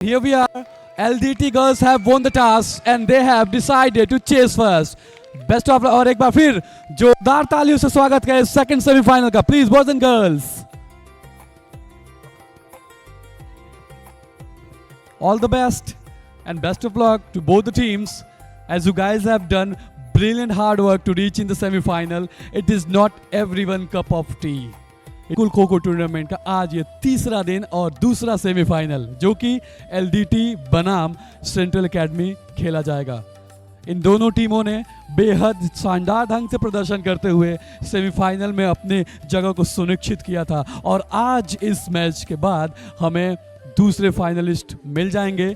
Here we are. LDT girls have won the toss and they have decided to chase first. Best of luck और एक बार फिर जोरदार तालियों से स्वागत करें सेकंड सेमीफाइनल का. Please boys and girls. All the best and best of luck to both the teams as you guys have done brilliant hard work to reach in the semi-final. It is not everyone cup of tea. कुल kho-kho tournament का आज ये तीसरा दिन और दूसरा semifinal जो कि एलडीटी बनाम सेंट्रल एकेडमी खेला जाएगा. इन दोनों टीमों ने बेहद शानदार ढंग से प्रदर्शन करते हुए सेमीफाइनल में अपने जगह को सुनिश्चित किया था और आज इस मैच के बाद हमें दूसरे फाइनलिस्ट मिल जाएंगे.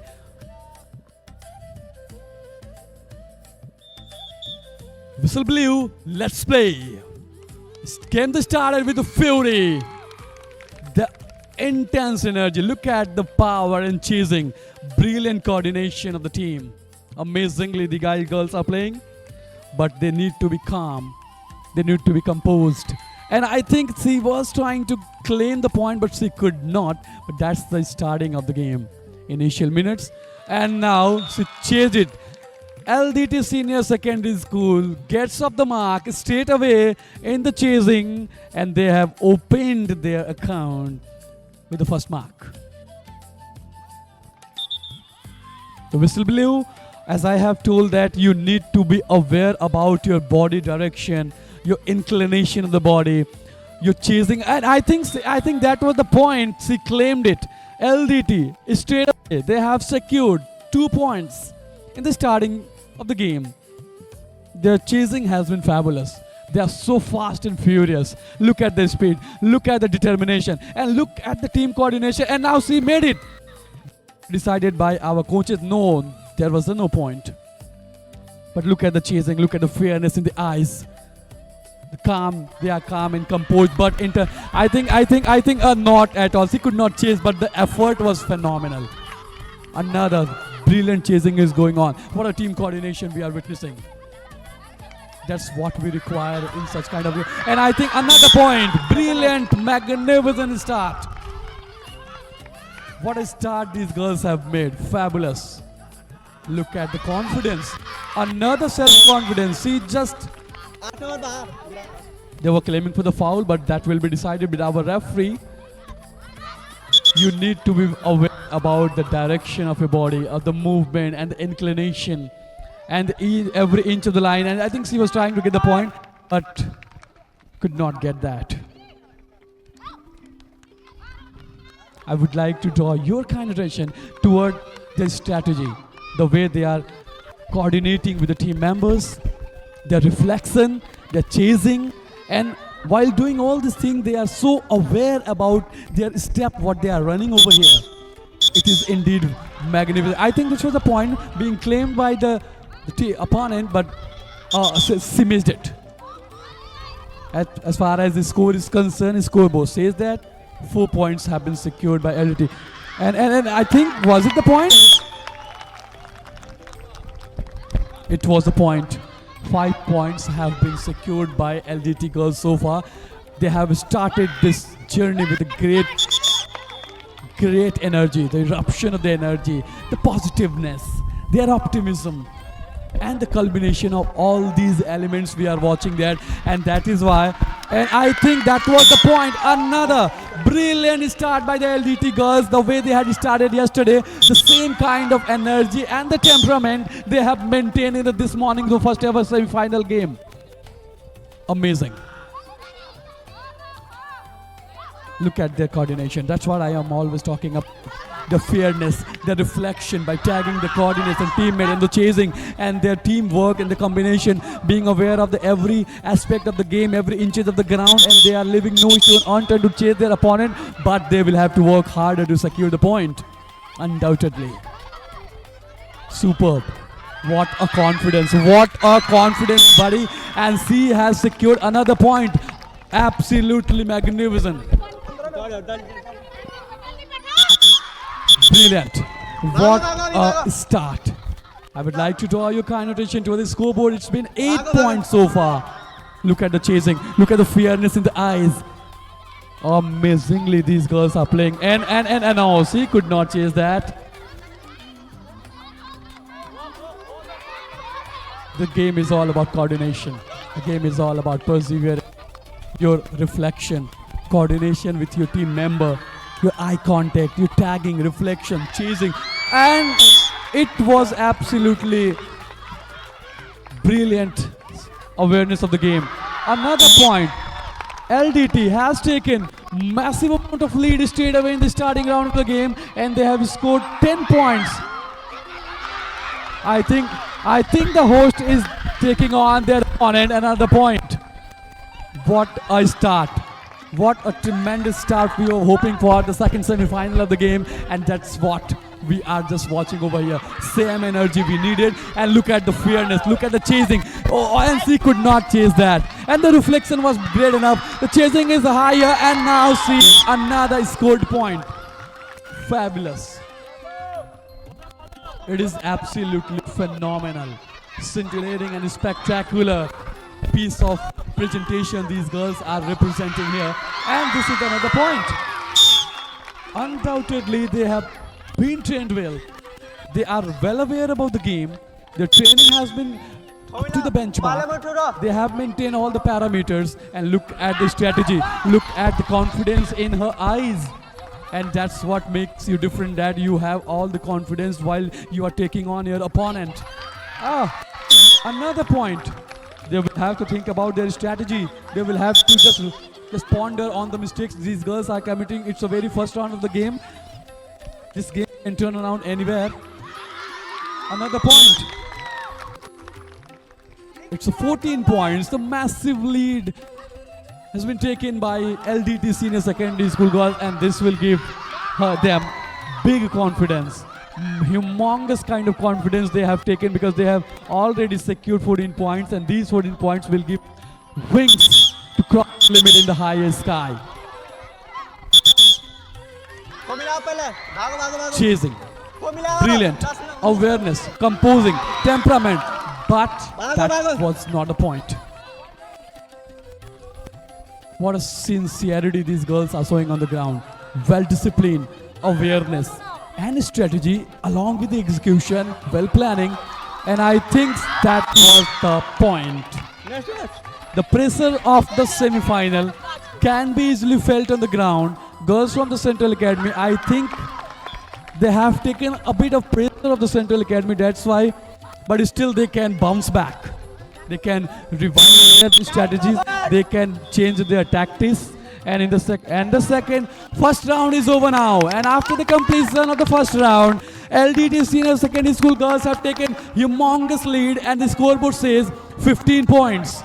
Whistle blew, let's play. Game started with the fury, the intense energy. Look at the power and chasing, brilliant coordination of the team. Amazingly, the girls are playing, but they need to be calm. They need to be composed. And I think she was trying to claim the point, but she could not. But that's the starting of the game. Initial minutes, and now she chased it. LDT Senior Secondary School gets off the mark straight away in the chasing and they have opened their account with the first mark. The whistle blew. As I have told that you need to be aware about your body direction, your inclination of the body, your chasing, and I think that was the point. She claimed it. LDT straight away they have secured 2 points in the starting of the game. Their chasing has been fabulous. They are so fast and furious. Look at their speed, look at the determination, and look at the team coordination. And now she made it. Decided by our coaches, no, there was no point. But look at the chasing, look at the fairness in the eyes. The calm, they are calm and composed. But I think not at all. She could not chase, but the effort was phenomenal. Another brilliant chasing is going on. What a team coordination we are witnessing. That's what we require in such kind of way. And I think another point. Brilliant, magnificent start. What a start these girls have made. Fabulous. Look at the confidence. Another self-confidence. See, just... They were claiming for the foul, but that will be decided with our referee. You need to be aware about the direction of your body, of the movement and the inclination and every inch of the line. And I think she was trying to get the point, but could not get that. I would like to draw your kind of attention toward their strategy, the way they are coordinating with the team members, their reflection, their chasing, and while doing all these things, they are so aware about their step, what they are running over here. It is indeed magnificent. I think this was the point being claimed by the opponent, but she missed it. As far as the score is concerned, the scoreboard says that 4 points have been secured by LDT. And I think, was it the point? It was the point. 5 points have been secured by LDT girls so far. They have started this journey with a great energy, the eruption of the energy, the positiveness, their optimism, and the culmination of all these elements we are watching there. And that is why, and I think that was the point. Another brilliant start by the LDT girls, the way they had started yesterday, the same kind of energy and the temperament they have maintained in this morning's first ever semi-final game. Amazing. Look at their coordination. That's what I am always talking about. The fairness, the reflection by tagging the coordinates and teammate and the chasing and their teamwork and the combination, being aware of the every aspect of the game, every inches of the ground, and they are leaving no stone unturned to chase their opponent, but they will have to work harder to secure the point. Undoubtedly. Superb. What a confidence. What a confidence, buddy. And she has secured another point. Absolutely magnificent. Brilliant. What a start. I would like to draw your kind attention to the scoreboard. It's been 8 points so far. Look at the chasing. Look at the fairness in the eyes. Amazingly these girls are playing. And oh, she could not chase that. The game is all about coordination. The game is all about perseverance, your reflection, coordination with your team member, your eye contact, your tagging, reflection, chasing, and it was absolutely brilliant awareness of the game. Another point, LDT has taken massive amount of lead straight away in the starting round of the game, and they have scored 10 points. I think the host is taking on their opponent another point. What a start. What a tremendous start we were hoping for the second semi-final of the game, and that's what we are just watching over here. Same energy we needed, and look at the fairness, look at the chasing. Oh, ONC could not chase that, and the reflection was great enough. The chasing is higher, and now see another scored point. Fabulous. It is absolutely phenomenal, scintillating and spectacular piece of presentation these girls are representing here. And this is another point. Undoubtedly, they have been trained well. They are well aware about the game. Their training has been up to the benchmark. They have maintained all the parameters, and look at the strategy. Look at the confidence in her eyes. And that's what makes you different, that you have all the confidence while you are taking on your opponent. Another point. They will have to think about their strategy. They will have to just ponder on the mistakes these girls are committing. It's the very first round of the game. This game can turn around anywhere. Another point. It's a 14 points. The massive lead has been taken by LDT Senior Secondary School girls, and this will give them big confidence. Humongous kind of confidence they have taken, because they have already secured 14 points, and these 14 points will give wings to cross the limit in the highest sky. Chasing, brilliant, awareness, composing, temperament, but that was not a point. What a sincerity these girls are showing on the ground. Well-disciplined, awareness, and strategy, along with the execution, well-planning, and I think that was the point. The pressure of the semi-final can be easily felt on the ground. Girls from the Central Academy, I think they have taken a bit of pressure of the Central Academy, that's why, but still they can bounce back. They can revise their strategies, they can change their tactics, and in the first round is over now. And after the completion of the first round, LDT Senior Secondary School girls have taken humongous lead, and the scoreboard says 15 points.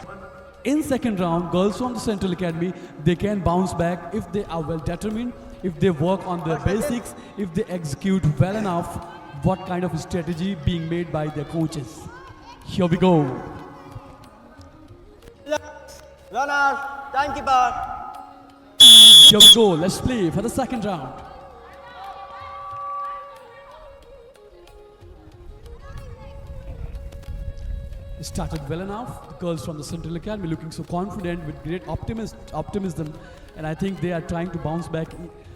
In second round, girls from the Central Academy, they can bounce back if they are well determined, if they work on their basics, if they execute well enough what kind of strategy being made by their coaches. Here we go. Runner, timekeeper. Here we go. Let's play for the second round. It started well enough. The girls from the Central Academy looking so confident with great optimism, and I think they are trying to bounce back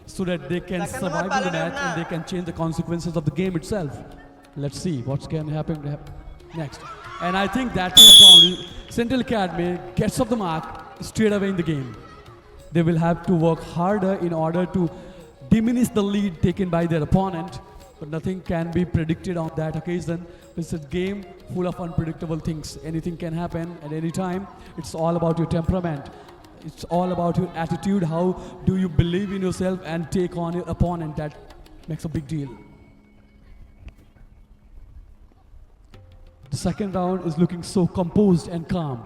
so that they can survive in the match and they can change the consequences of the game itself. Let's see what's going to happen next. And I think that Central Academy gets off the mark straight away in the game. They will have to work harder in order to diminish the lead taken by their opponent, but nothing can be predicted on that occasion. It's a game full of unpredictable things. Anything can happen at any time. It's all about your temperament. It's all about your attitude. How do you believe in yourself and take on your opponent? That makes a big deal. The second round is looking so composed and calm.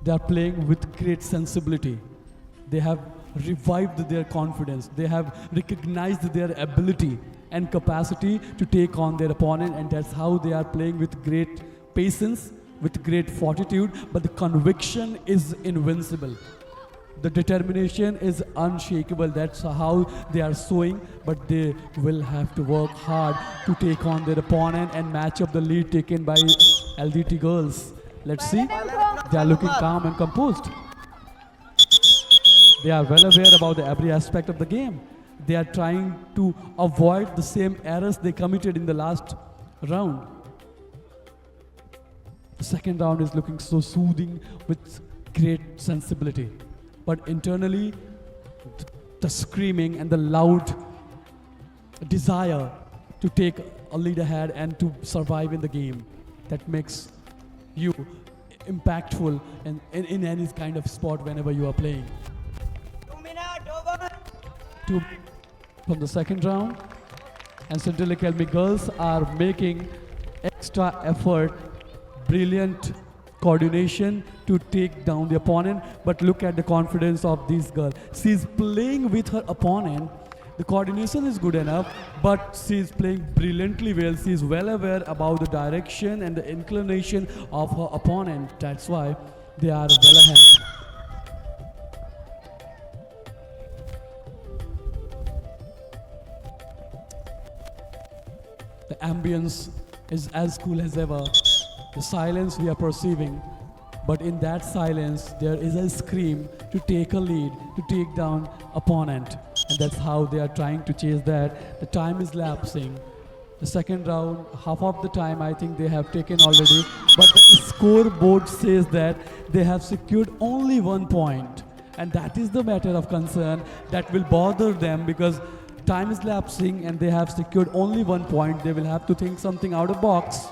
They are playing with great sensibility. They have revived their confidence. They have recognized their ability and capacity to take on their opponent, and that's how they are playing with great patience, with great fortitude, but the conviction is invincible. The determination is unshakable. That's how they are showing, but they will have to work hard to take on their opponent and match up the lead taken by LDT girls. Let's see. They are looking calm and composed. They are well aware about every aspect of the game. They are trying to avoid the same errors they committed in the last round. The second round is looking so soothing with great sensibility. But internally, the screaming and the loud desire to take a lead ahead and to survive in the game that makes you impactful in any kind of sport whenever you are playing. 2 minutes over. Two from the second round, and Central Academy girls are making extra effort, brilliant coordination to take down the opponent. But look at the confidence of this girl. She's playing with her opponent. The coordination is good enough, but she's playing brilliantly well. She's well aware about the direction and the inclination of her opponent. That's why they are well ahead. The ambience is as cool as ever. The silence we are perceiving, but in that silence there is a scream to take a lead, to take down opponent, and that's how they are trying to chase that. The time is lapsing. The second round, half of the time I think they have taken already, but the scoreboard says that they have secured only 1 point, and that is the matter of concern that will bother them, because time is lapsing and they have secured only 1 point. They will have to think something out of box,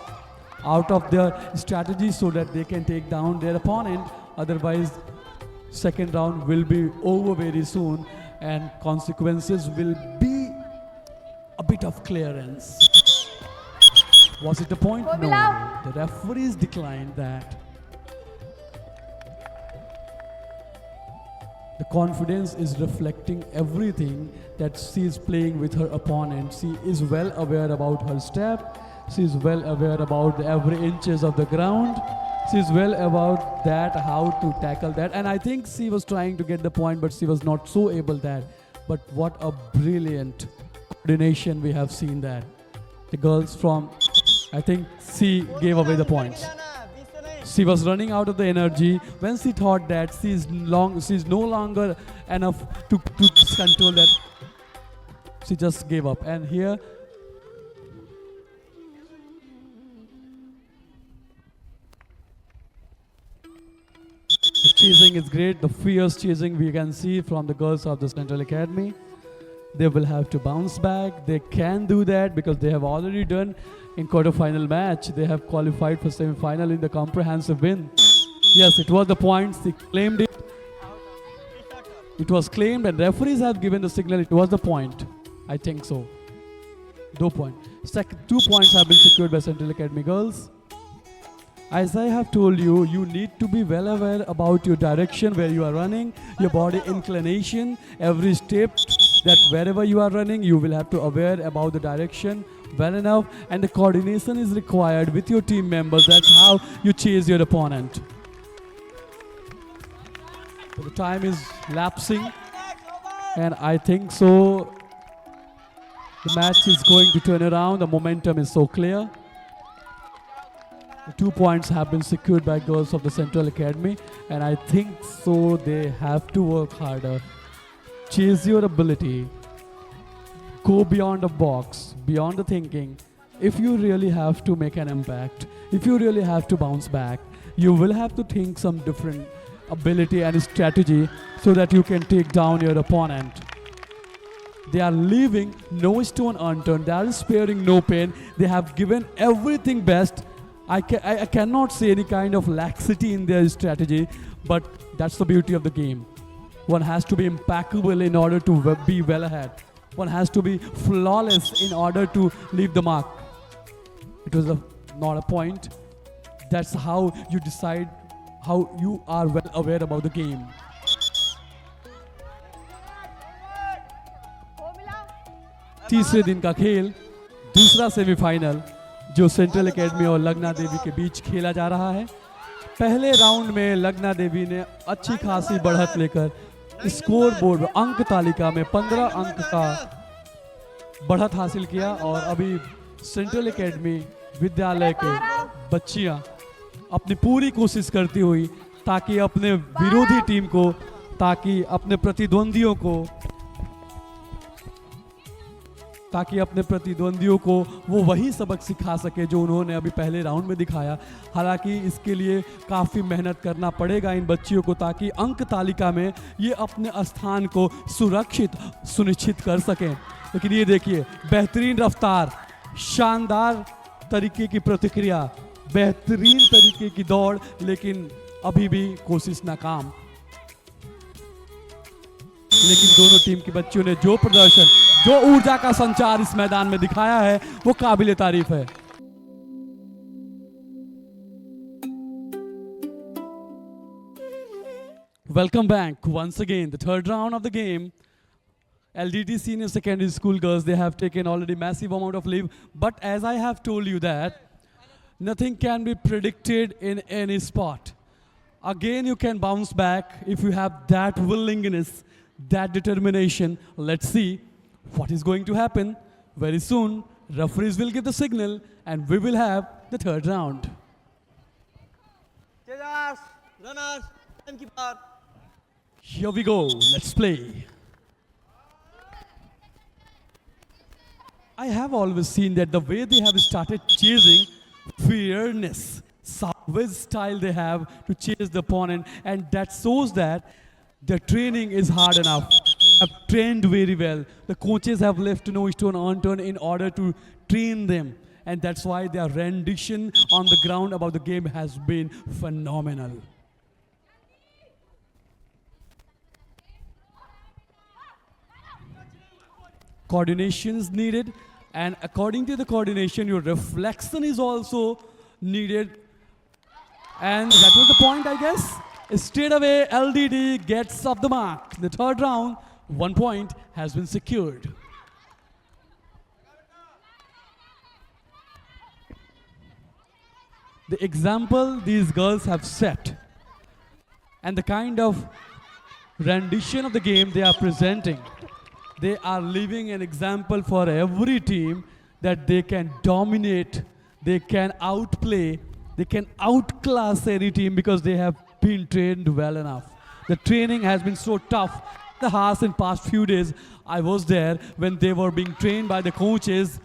out of their strategy, so that they can take down their opponent. Otherwise, second round will be over very soon and consequences will be a bit of clearance. Was it a point? No. The referees declined that. The confidence is reflecting everything that she is playing with her opponent. She is well aware about her step. She is well aware about every inches of the ground. She is well about that, how to tackle that. And I think she was trying to get the point, but she was not so able that. But what a brilliant coordination we have seen that. The girls from, I think she gave away the points. She was running out of the energy when she thought that she is no longer enough to control that. She just gave up. And here, the chasing is great. The fierce chasing we can see from the girls of the Central Academy. They will have to bounce back. They can do that because they have already done in quarter-final match. They have qualified for semi-final in the comprehensive win. Yes, it was the points. They claimed it. It was claimed and referees have given the signal. It was the point. I think so. 2 points. 2 points have been secured by Central Academy girls. As I have told you, you need to be well aware about your direction, where you are running, your body inclination, every step, that wherever you are running, you will have to aware about the direction well enough, and the coordination is required with your team members. That's how you chase your opponent. But the time is lapsing, and I think so the match is going to turn around. The momentum is so clear. The 2 points have been secured by girls of the Central Academy, and I think so they have to work harder. Chase your ability. Go beyond the box, beyond the thinking. If you really have to make an impact, if you really have to bounce back, you will have to think some different ability and strategy so that you can take down your opponent. They are leaving no stone unturned. They are sparing no pain. They have given everything best. I cannot say any kind of laxity in their strategy, but that's the beauty of the game. One has to be impeccable in order to be well ahead. One has to be flawless in order to leave the mark. It was not a point. That's how you decide how you are well aware about the game. तीसरे दिन का खेल, दूसरा semifinal जो central academy और लगना देवी के बीच खेला जा रहा है। पहले राउंड में लगना देवी ने अच्छी खासी बढ़त लेकर स्कोर बोर्ड अंक तालिका में 15 अंक का बढ़त हासिल किया, और अभी सेंट्रल एकेडमी विद्यालय के बच्चियां अपनी पूरी कोशिश करती हुई ताकि अपने विरोधी टीम को, ताकि अपने प्रतिद्वंदियों को ताकि अपने प्रतिद्वंदियों को वो वही सबक सिखा सके जो उन्होंने अभी पहले राउंड में दिखाया। हालांकि इसके लिए काफ़ी मेहनत करना पड़ेगा इन बच्चियों को ताकि अंक तालिका में ये अपने स्थान को सुरक्षित सुनिश्चित कर सकें। लेकिन ये देखिए, बेहतरीन रफ्तार, शानदार तरीके की प्रतिक्रिया, बेहतरीन तरीके की दौड़, लेकिन अभी भी कोशिश नाकाम। लेकिन दोनों टीम की बच्चियों ने जो प्रदर्शन, जो ऊर्जा का संचार इस मैदान में दिखाया है वो काबिले तारीफ है। Welcome back once again. The third round of the game. LDT Senior Secondary School girls, they have taken already massive amount of leave. But as I have told you that nothing can be predicted in any sport. Again, you can bounce back if you have that willingness, that determination. Let's see what is going to happen. Very soon, referees will give the signal and we will have the third round. Chasers, runners, timekeeper. Here we go. Let's play. I have always seen that the way they have started chasing, fearness, savage style they have to chase the opponent, and that shows that their training is hard enough. Have trained very well. The coaches have left no stone unturned in order to train them, and that's why their rendition on the ground about the game has been phenomenal. Coordination is needed, and according to the coordination, your reflection is also needed. And that was the point, I guess. Straight away, LDD gets off the mark. The third round, 1 point has been secured. The example these girls have set and the kind of rendition of the game they are presenting, they are leaving an example for every team that they can dominate, they can outplay, they can outclass any team because they have been trained well enough. The training has been so tough. The house in past few days, I was there when they were being trained by the coaches.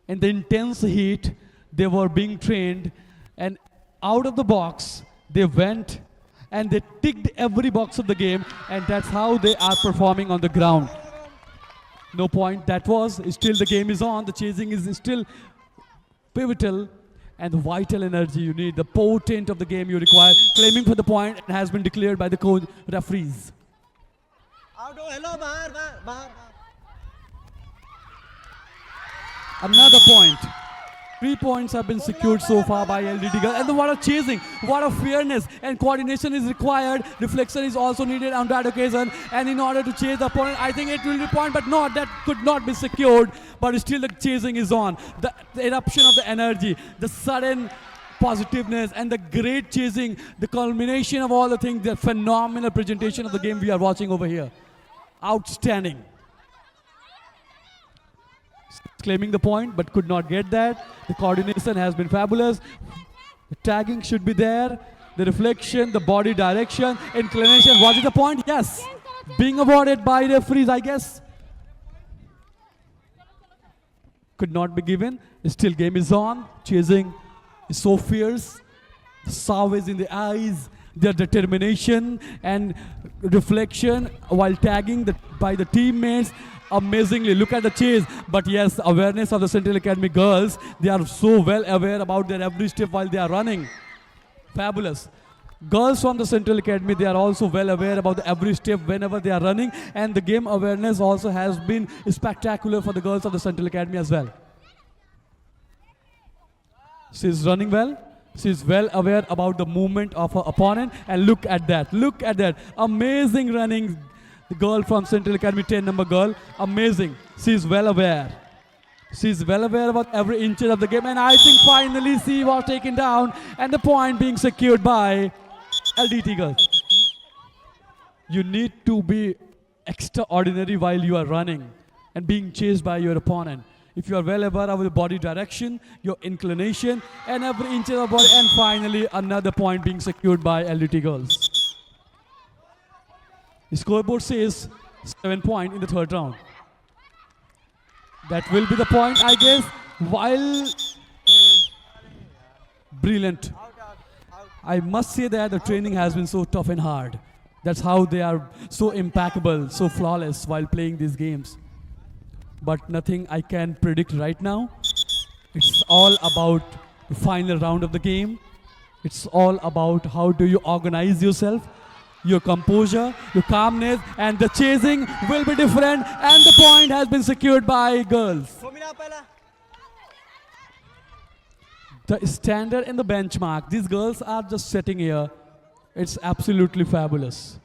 In the intense heat, they were being trained, and out of the box, they went and they ticked every box of the game, and that's how they are performing on the ground. No point that was, still the game is on, the chasing is still pivotal, and the vital energy you need, the potent of the game you require, claiming for the point and has been declared by the coach referees. Outdoor, hello, bahar, bahar, bahar. Another point. 3 points have been secured so far by LDT girls. And what a chasing, what a fairness and coordination is required. Reflection is also needed on that occasion. And in order to chase the opponent, I think it will be a point, but no, that could not be secured. But still the chasing is on. The eruption of the energy, the sudden positiveness and the great chasing, the culmination of all the things, the phenomenal presentation of the game we are watching over here. Outstanding. Claiming the point but could not get that. The coordination has been fabulous. The tagging should be there. The reflection, the body direction, inclination. Was it the point? Yes. Being awarded by referees, I guess. Could not be given. Still game is on. Chasing is so fierce. The savage in the eyes. Their determination and reflection while tagging by the teammates. Amazingly, look at the chase. But yes, awareness of the Central Academy girls, they are so well aware about their every step while they are running. Fabulous. Girls from the Central Academy, they are also well aware about the every step whenever they are running, and the game awareness also has been spectacular for the girls of the Central Academy as well. She is running well. She is well aware about the movement of her opponent, and look at that. Look at that. Amazing running. The girl from Central Academy, 10 number girl, amazing. She is well aware. She is well aware about every inch of the game, and I think finally she was taken down and the point being secured by LDT girls. You need to be extraordinary while you are running and being chased by your opponent. If you are well aware of the body direction, your inclination, and every inch of the body, and finally another point being secured by LDT girls. The scoreboard says 7 points in the third round. That will be the point, I guess. While brilliant, I must say that the training has been so tough and hard. That's how they are so impeccable, so flawless while playing these games. But nothing I can predict right now. It's all about the final round of the game. It's all about how do you organize yourself, your composure, your calmness, and the chasing will be different. And the point has been secured by girls. Fomina pehla. The standard and the benchmark, these girls are just sitting here. It's absolutely fabulous.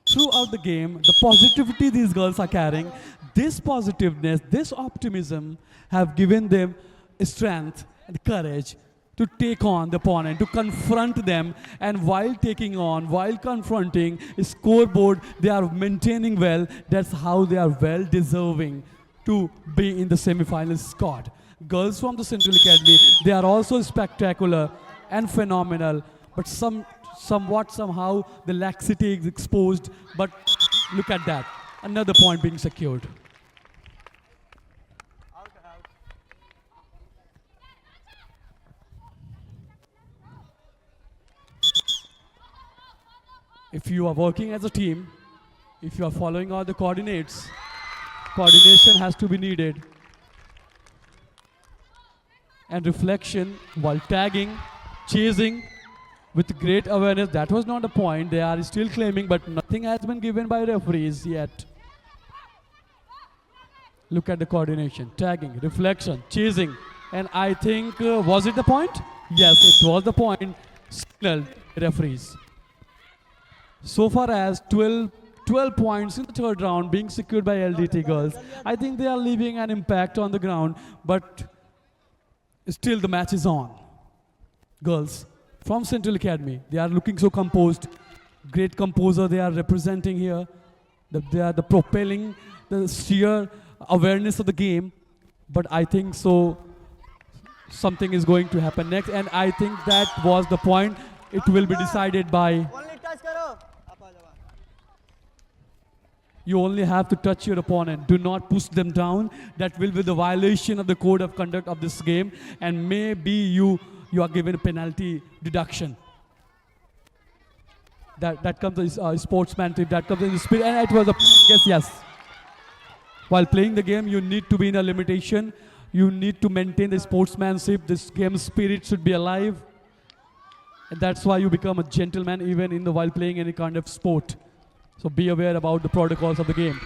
Throughout the game, the positivity these girls are carrying, this positiveness, this optimism have given them strength and courage to take on the opponent, to confront them, and while taking on, while confronting a scoreboard, they are maintaining well. That's how they are well deserving to be in the semi-final squad. Girls from the Central Academy, they are also spectacular and phenomenal, but somehow the laxity is exposed. But look at that, another point being secured. If you are working as a team, if you are following all the coordinates, coordination has to be needed. And reflection while tagging, chasing with great awareness. That was not a point. They are still claiming, but nothing has been given by referees yet. Look at the coordination, tagging, reflection, chasing. And I think, was it the point? Yes, it was the point. Signaled referees. So far as 12 points in the third round being secured by LDT girls, I think they are leaving an impact on the ground, but still the match is on. Girls from Central Academy, they are looking so composed. Great composer they are representing here. They are the propelling, the sheer awareness of the game. But I think so something is going to happen next, and I think that was the point. It will be decided by... Only touch karo. You only have to touch your opponent. Do not push them down. That will be the violation of the code of conduct of this game. And maybe you are given a penalty deduction. That comes as sportsmanship. That comes in the spirit. And it was a yes. While playing the game, you need to be in a limitation. You need to maintain the sportsmanship. This game spirit should be alive. And that's why you become a gentleman even while playing any kind of sport. So be aware about the protocols of the game.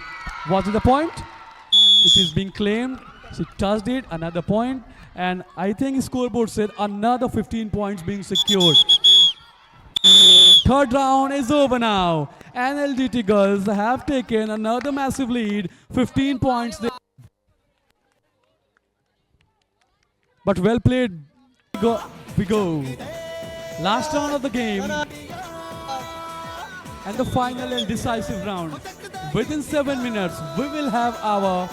Was it the point? It is being claimed. She touched it, another point. And I think scoreboard said another 15 points being secured. Third round is over now. And LDT girls have taken another massive lead. 15 points. But well played. We go. Last round of the game. And the final and decisive round. Within 7 minutes, we will have our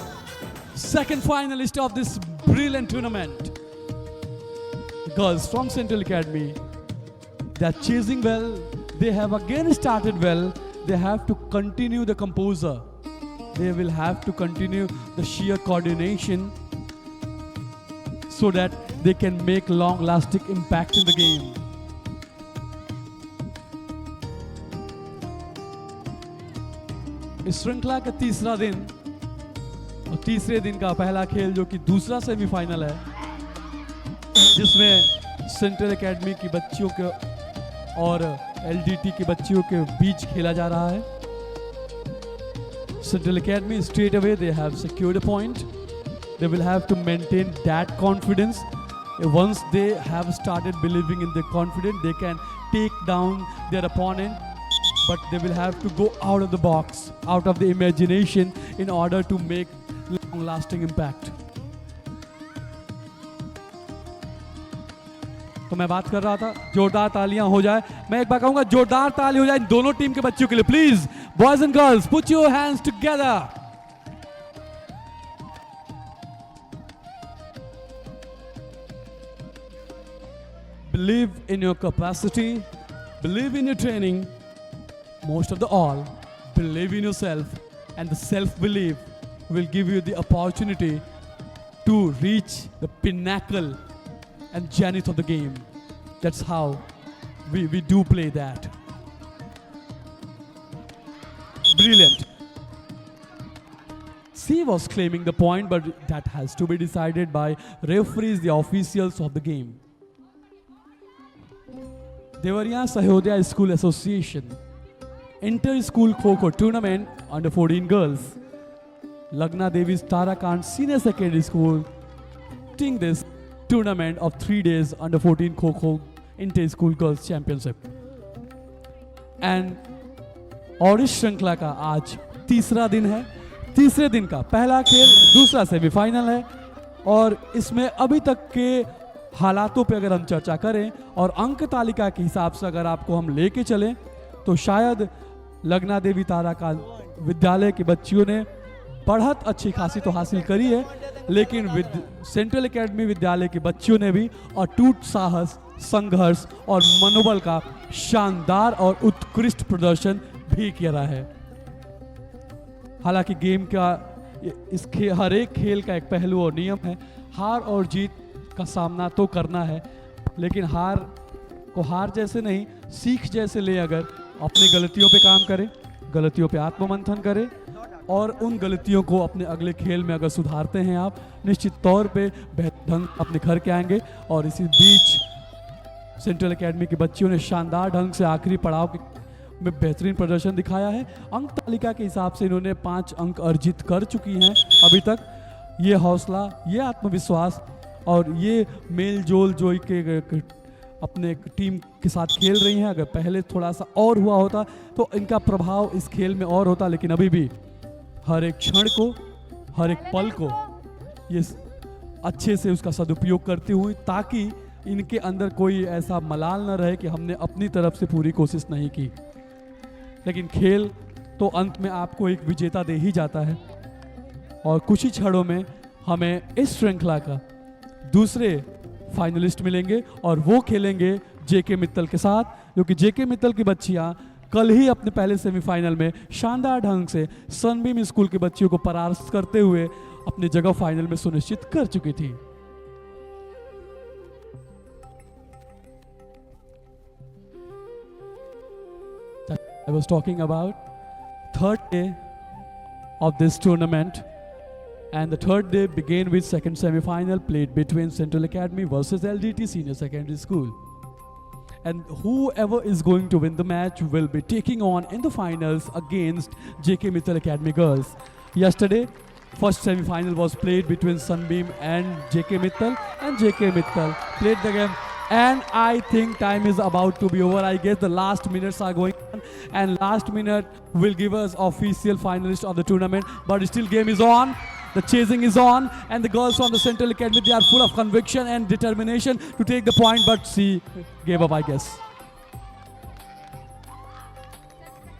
second finalist of this brilliant tournament. Girls from Central Academy. They are chasing well. They have again started well. They have to continue the composure. They will have to continue the sheer coordination so that they can make long-lasting impact in the game. इस श्रृंखला का तीसरा दिन और तीसरे दिन का पहला खेल जो कि दूसरा सेमीफाइनल है, जिसमें सेंट्रल एकेडमी की बच्चियों के और एलडीटी की बच्चियों के बीच खेला जा रहा है. Central Academy straight away they have secured a point. They will have to maintain that confidence. Once they have started believing in their confidence, they can take down their opponent. But they will have to go out of the box, out of the imagination in order to make long-lasting impact. तो मैं बात कर रहा था, जोरदार तालियां हो जाए. मैं एक बार कहूंगा जोरदार ताली हो जाए इन दोनों टीम के बच्चों के लिए. Please boys and girls, put your hands together. Believe in your capacity, believe in your training. Most of the all, believe in yourself, and the self-belief will give you the opportunity to reach the pinnacle and zenith of the game. That's how we do play that. Brilliant. C was claiming the point, but that has to be decided by referees, the officials of the game. Deoria Sahodaya School Association Inter-School Kho-Kho Tournament Under-14 Girls. Lagna Devi Tarakant Senior Secondary School hosting this tournament of 3 days Under-14 Kho-Kho Inter-School Girls Championship. And और इस श्रृंखला का आज तीसरा दिन है. तीसरे दिन का पहला खेल दूसरा सेमीफाइनल है, और इसमें अभी तक के हालातों पे अगर हम चर्चा करें और अंक तालिका के हिसाब से अगर आपको हम लेके चलें, तो शायद लगना देवी ताराकांत विद्यालय की बच्चियों ने बढ़त अच्छी खासी तो हासिल करी है, लेकिन सेंट्रल एकेडमी विद्यालय की बच्चियों ने भी अटूट साहस, संघर्ष और मनोबल का शानदार और उत्कृष्ट प्रदर्शन भी किया है. हालांकि गेम का हर एक खेल का एक पहलू और नियम है. हार और जीत का सामना तो करना है, लेकिन हार को हार जैसे नहीं, सीख जैसे ले. अगर अपनी गलतियों पे काम करें, गलतियों पे आत्ममंथन करें और उन गलतियों को अपने अगले खेल में अगर सुधारते हैं आप, निश्चित तौर पे बेहतर ढंग अपने घर के आएंगे. और इसी बीच सेंट्रल एकेडमी की बच्चियों ने शानदार ढंग से आखिरी पड़ाव में बेहतरीन प्रदर्शन दिखाया है. अंक तालिका के हिसाब से इन्होंने 5 अंक अर्जित कर चुकी हैं अभी तक. ये हौसला, ये आत्मविश्वास और ये मेल जोल जो के अपने टीम के साथ खेल रही हैं, अगर पहले थोड़ा सा और हुआ होता तो इनका प्रभाव इस खेल में और होता. लेकिन अभी भी हर एक क्षण को, हर एक पल को ये अच्छे से उसका सदुपयोग करते हुए, ताकि इनके अंदर कोई ऐसा मलाल न रहे कि हमने अपनी तरफ से पूरी कोशिश नहीं की. लेकिन खेल तो अंत में आपको एक विजेता दे ही जाता है, और कुछ ही क्षणों में हमें इस श्रृंखला का दूसरे फाइनलिस्ट मिलेंगे, और वो खेलेंगे जेके मित्तल के साथ, क्योंकि जेके मित्तल की बच्चियां कल ही अपने पहले सेमीफाइनल में शानदार ढंग से सनबीम स्कूल की बच्चियों को परास्त करते हुए अपनी जगह फाइनल में सुनिश्चित कर चुकी थी. I was talking about third day of this tournament, and the third day began with second semi-final played between Central Academy versus LDT Senior Secondary School. And whoever is going to win the match will be taking on in the finals against JK Mittal Academy girls. Yesterday, first semi-final was played between Sunbeam and JK Mittal, and JK Mittal played the game. And I think time is about to be over. I guess the last minutes are going on, and last minute will give us official finalist of the tournament. But still game is on. The chasing is on, and the girls from the Central Academy, they are full of conviction and determination to take the point, but she gave up, I guess.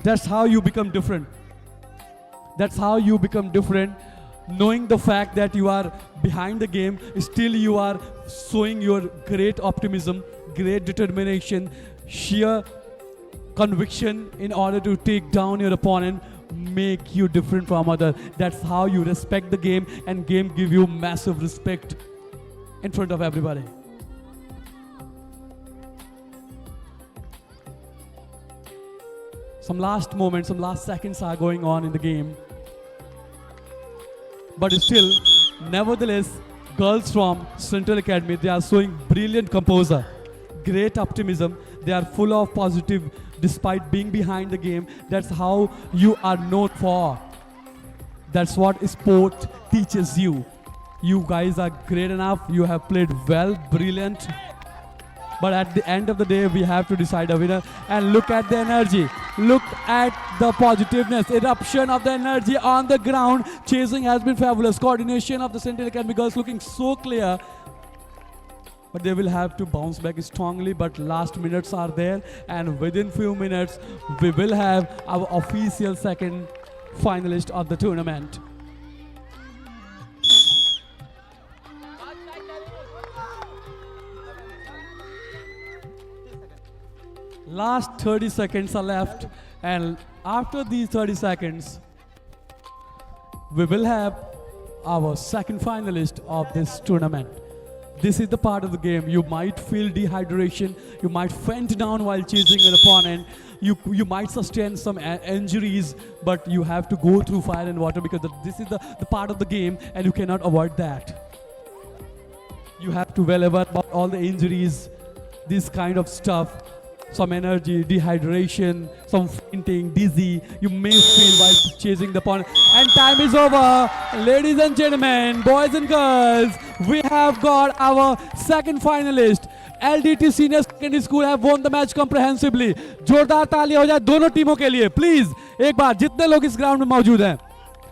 That's how you become different. That's how you become different. Knowing the fact that you are behind the game, still you are showing your great optimism, great determination, sheer conviction in order to take down your opponent, make you different from others. That's how you respect the game, and game give you massive respect in front of everybody. Some last moments, some last seconds are going on in the game. But still, nevertheless, girls from Central Academy, they are showing brilliant composure, great optimism. They are full of positive despite being behind the game. That's how you are known for. That's what sport teaches you. You guys are great enough. You have played well, brilliant. But at the end of the day, we have to decide a winner. And look at the energy. Look at the positiveness, eruption of the energy on the ground. Chasing has been fabulous. Coordination of the Central Academy girls looking so clear. But they will have to bounce back strongly. But last minutes are there. And within few minutes, we will have our official second finalist of the tournament. Last 30 seconds are left, and After these 30 seconds, we will have our second finalist of this tournament. This is the part of the game. You might feel dehydration. You might faint down while chasing an opponent. You might sustain some injuries, but you have to go through fire and water because this is the part of the game and you cannot avoid that. You have to well aware about all the injuries, this kind of stuff. Some energy, dehydration, some fainting, dizzy. You may feel while chasing the opponent. And time is over. Ladies and gentlemen, boys and girls, we have got our second finalist. LDT Senior Secondary School have won the match comprehensively. जोरदार ताली हो जाए दोनों टीमों के लिए please एक बार जितने लोग इस ग्राउंड में मौजूद हैं